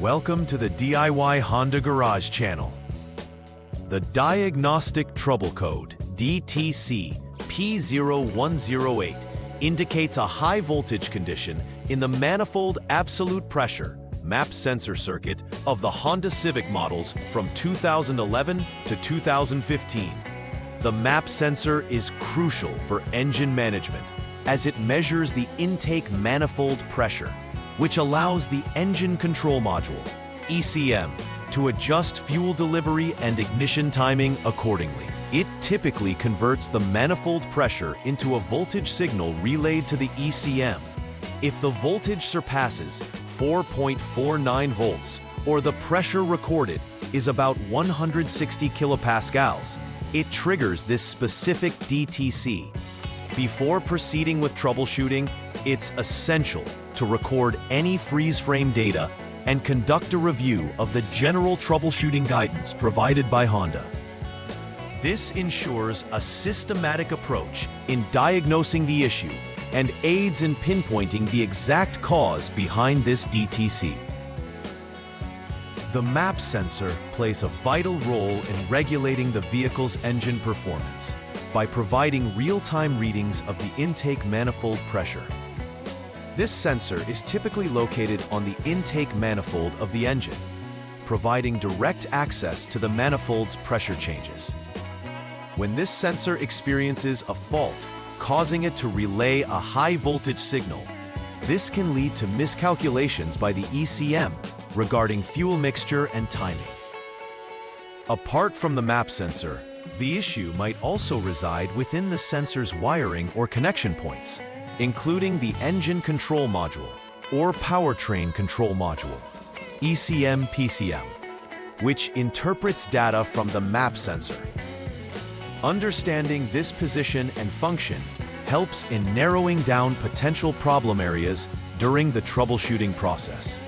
Welcome to the DIY Honda Garage channel. The Diagnostic Trouble Code, DTC P0108, indicates a high voltage condition in the manifold absolute pressure MAP sensor circuit of the Honda Civic models from 2011 to 2015. The MAP sensor is crucial for engine management as it measures the intake manifold pressure, which allows the engine control module, ECM, to adjust fuel delivery and ignition timing accordingly. It typically converts the manifold pressure into a voltage signal relayed to the ECM. If the voltage surpasses 4.49 volts or the pressure recorded is about 160 kilopascals, it triggers this specific DTC. Before proceeding with troubleshooting, it's essential to record any freeze frame data and conduct a review of the general troubleshooting guidance provided by Honda. This ensures a systematic approach in diagnosing the issue and aids in pinpointing the exact cause behind this DTC. The MAP sensor plays a vital role in regulating the vehicle's engine performance by providing real-time readings of the intake manifold pressure. This sensor is typically located on the intake manifold of the engine, providing direct access to the manifold's pressure changes. When this sensor experiences a fault, causing it to relay a high voltage signal, this can lead to miscalculations by the ECM regarding fuel mixture and timing. Apart from the MAP sensor, the issue might also reside within the sensor's wiring or connection points, including the engine control module or powertrain control module, ECM-PCM, which interprets data from the MAP sensor. Understanding this position and function helps in narrowing down potential problem areas during the troubleshooting process.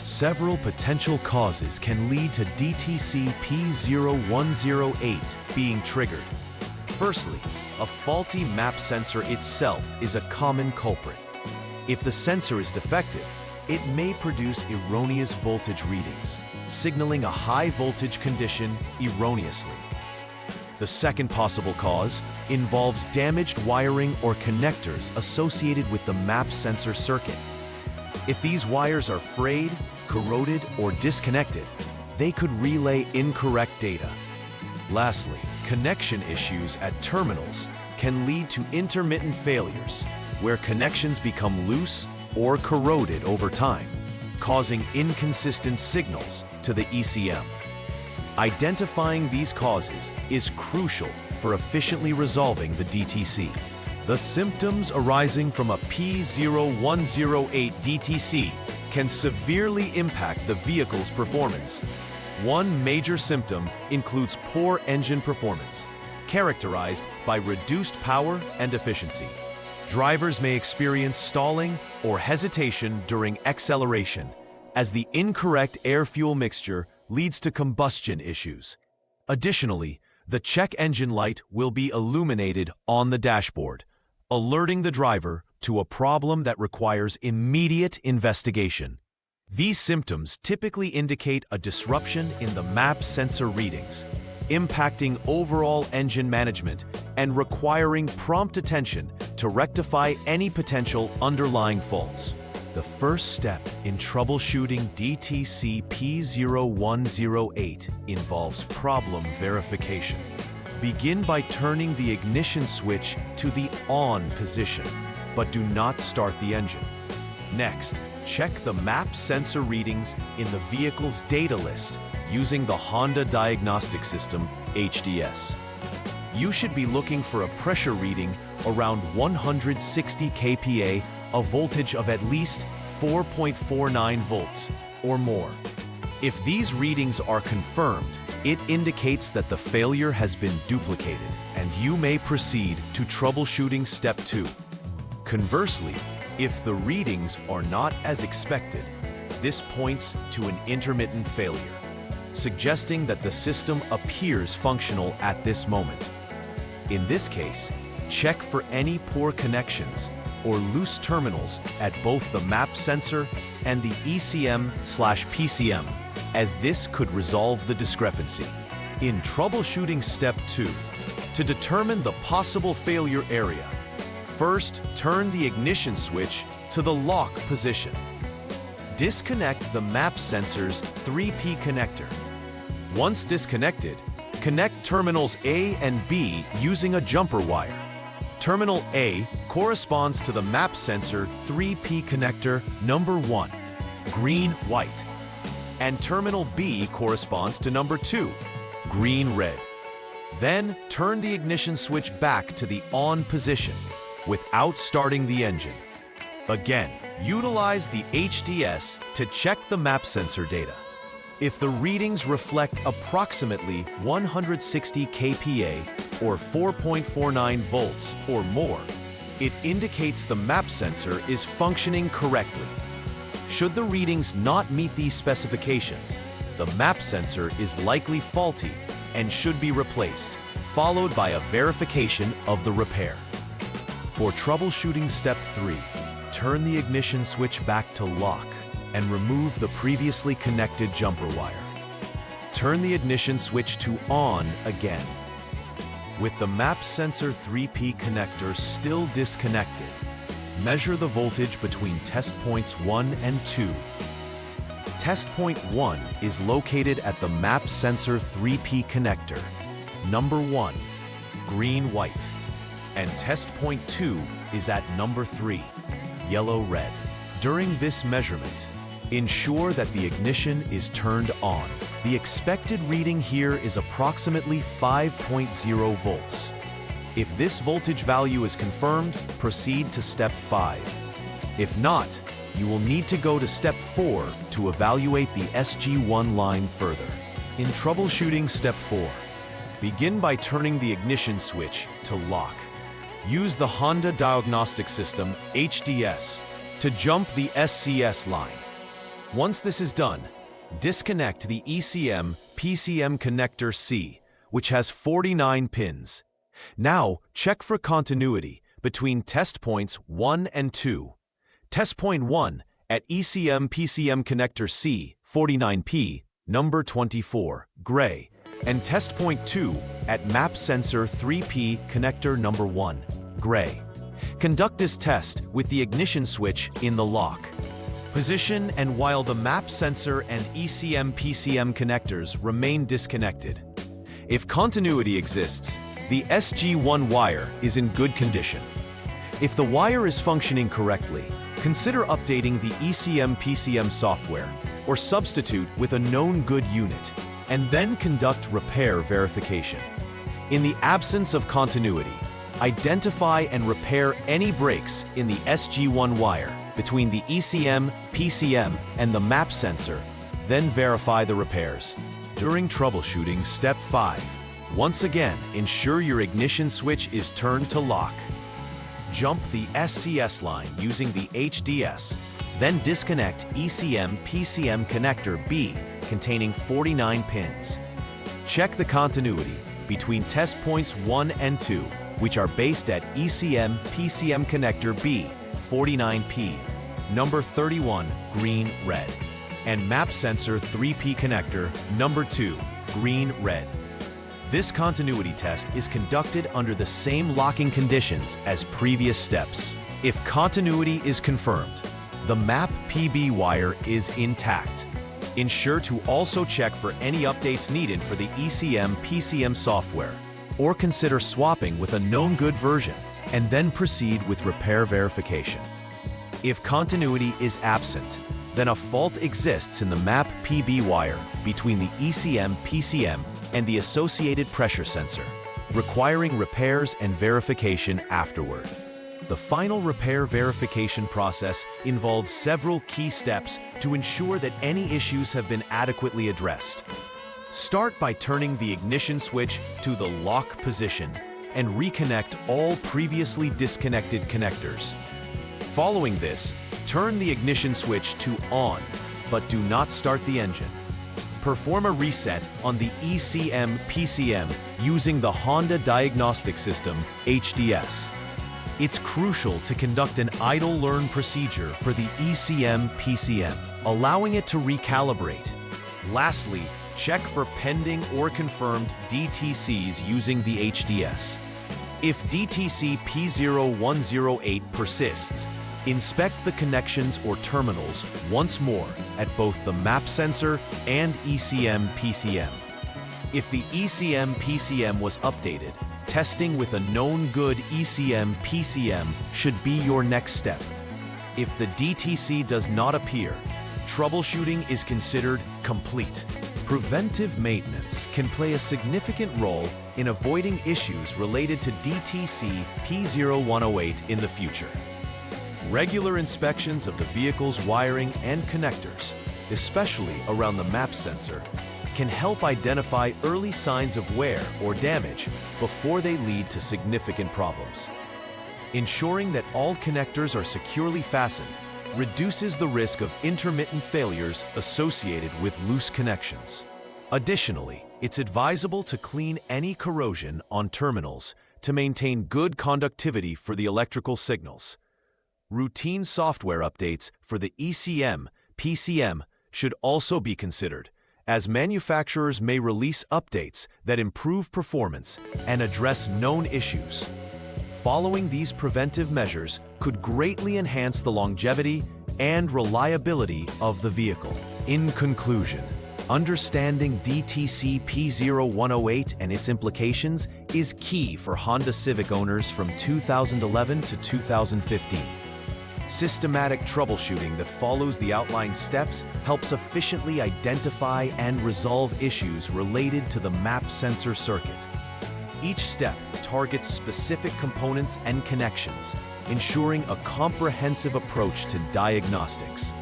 Several potential causes can lead to DTC P0108 being triggered. Firstly, a faulty MAP sensor itself is a common culprit. If the sensor is defective, it may produce erroneous voltage readings, signaling a high voltage condition erroneously. The second possible cause involves damaged wiring or connectors associated with the MAP sensor circuit. If these wires are frayed, corroded, or disconnected, they could relay incorrect data. Lastly, connection issues at terminals can lead to intermittent failures, where connections become loose or corroded over time, causing inconsistent signals to the ECM. Identifying these causes is crucial for efficiently resolving the DTC. The symptoms arising from a P0108 DTC can severely impact the vehicle's performance. One major symptom includes poor engine performance, characterized by reduced power and efficiency. Drivers may experience stalling or hesitation during acceleration, as the incorrect air-fuel mixture leads to combustion issues. Additionally, the check engine light will be illuminated on the dashboard, alerting the driver to a problem that requires immediate investigation. These symptoms typically indicate a disruption in the MAP sensor readings, impacting overall engine management and requiring prompt attention to rectify any potential underlying faults. The first step in troubleshooting DTC P0108 involves problem verification. Begin by turning the ignition switch to the on position, but do not start the engine. Next, check the MAP sensor readings in the vehicle's data list using the Honda Diagnostic System, HDS. You should be looking for a pressure reading around 160 kPa, a voltage of at least 4.49 volts or more. If these readings are confirmed, it indicates that the failure has been duplicated, and you may proceed to troubleshooting step 2. Conversely, if the readings are not as expected, this points to an intermittent failure, suggesting that the system appears functional at this moment. In this case, check for any poor connections or loose terminals at both the MAP sensor and the ECM/PCM, as this could resolve the discrepancy. In troubleshooting step 2, to determine the possible failure area, first turn the ignition switch to the lock position. Disconnect the map sensor's 3P connector. Once disconnected, connect terminals A and B using a jumper wire. Terminal A corresponds to the map sensor 3P connector number 1, green-white, and terminal B corresponds to number 2, green-red. Then turn the ignition switch back to the on position without starting the engine. Again, utilize the HDS to check the map sensor data. If the readings reflect approximately 160 kPa or 4.49 volts or more, it indicates the map sensor is functioning correctly. Should the readings not meet these specifications, the map sensor is likely faulty and should be replaced, followed by a verification of the repair. For troubleshooting step 3, turn the ignition switch back to lock and remove the previously connected jumper wire. Turn the ignition switch to on again. With the map sensor 3P connector still disconnected, measure the voltage between test points 1 and 2. Test point 1 is located at the map sensor 3P connector, number 1, green-white, and test point 2 is at number 3, yellow-red. During this measurement, ensure that the ignition is turned on. The expected reading here is approximately 5.0 volts. If this voltage value is confirmed, proceed to step 5. If not, you will need to go to step 4 to evaluate the SG1 line further. In troubleshooting step 4, begin by turning the ignition switch to lock. Use the Honda Diagnostic System, HDS, to jump the SCS line. Once this is done, disconnect the ECM/PCM connector C, which has 49 pins. Now, check for continuity between test points 1 and 2. Test point 1 at ECM/PCM connector C, 49P, number 24, gray, and test point 2 at map sensor 3P connector number 1, gray. Conduct this test with the ignition switch in the lock position and while the map sensor and ECM/PCM connectors remain disconnected. If continuity exists, the SG1 wire is in good condition. If the wire is functioning correctly, consider updating the ECM/PCM software or substitute with a known good unit, and then conduct repair verification. In the absence of continuity, identify and repair any breaks in the SG1 wire between the ECM/PCM and the map sensor, then verify the repairs. During troubleshooting step 5, once again, ensure your ignition switch is turned to lock. Jump the SCS line using the HDS, then disconnect ECM/PCM connector B containing 49 pins. Check the continuity between test points 1 and 2, which are based at ECM/PCM connector B, 49P, number 31, green-red, and map sensor 3P connector number 2, green-red. This continuity test is conducted under the same locking conditions as previous steps. If continuity is confirmed, the map PB wire is intact. Ensure to also check for any updates needed for the ECM/PCM software, or consider swapping with a known good version, and then proceed with repair verification. If continuity is absent, then a fault exists in the map PB wire between the ECM/PCM and the associated pressure sensor, requiring repairs and verification afterward. The final repair verification process involves several key steps to ensure that any issues have been adequately addressed. Start by turning the ignition switch to the lock position and reconnect all previously disconnected connectors. Following this, turn the ignition switch to on, but do not start the engine. Perform a reset on the ECM/PCM using the Honda Diagnostic System, HDS. It's crucial to conduct an idle learn procedure for the ECM-PCM, allowing it to recalibrate. Lastly, check for pending or confirmed DTCs using the HDS. If DTC P0108 persists, inspect the connections or terminals once more at both the map sensor and ECM-PCM. If the ECM-PCM was updated, testing with a known good ECM-PCM should be your next step. If the DTC does not appear, troubleshooting is considered complete. Preventive maintenance can play a significant role in avoiding issues related to DTC P0108 in the future. Regular inspections of the vehicle's wiring and connectors, especially around the map sensor, can help identify early signs of wear or damage before they lead to significant problems. Ensuring that all connectors are securely fastened reduces the risk of intermittent failures associated with loose connections. Additionally, it's advisable to clean any corrosion on terminals to maintain good conductivity for the electrical signals. Routine software updates for the ECM-PCM should also be considered, as manufacturers may release updates that improve performance and address known issues. Following these preventive measures could greatly enhance the longevity and reliability of the vehicle. In conclusion, understanding DTC P0108 and its implications is key for Honda Civic owners from 2011 to 2015. Systematic troubleshooting that follows the outlined steps helps efficiently identify and resolve issues related to the map sensor circuit. Each step targets specific components and connections, ensuring a comprehensive approach to diagnostics.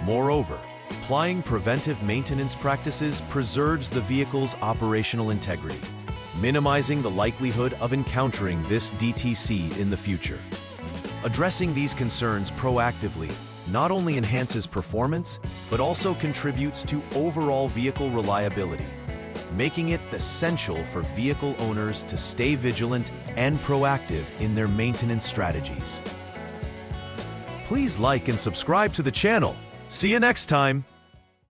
Moreover, applying preventive maintenance practices preserves the vehicle's operational integrity, minimizing the likelihood of encountering this DTC in the future. Addressing these concerns proactively not only enhances performance, but also contributes to overall vehicle reliability, making it essential for vehicle owners to stay vigilant and proactive in their maintenance strategies. Please like and subscribe to the channel. See you next time!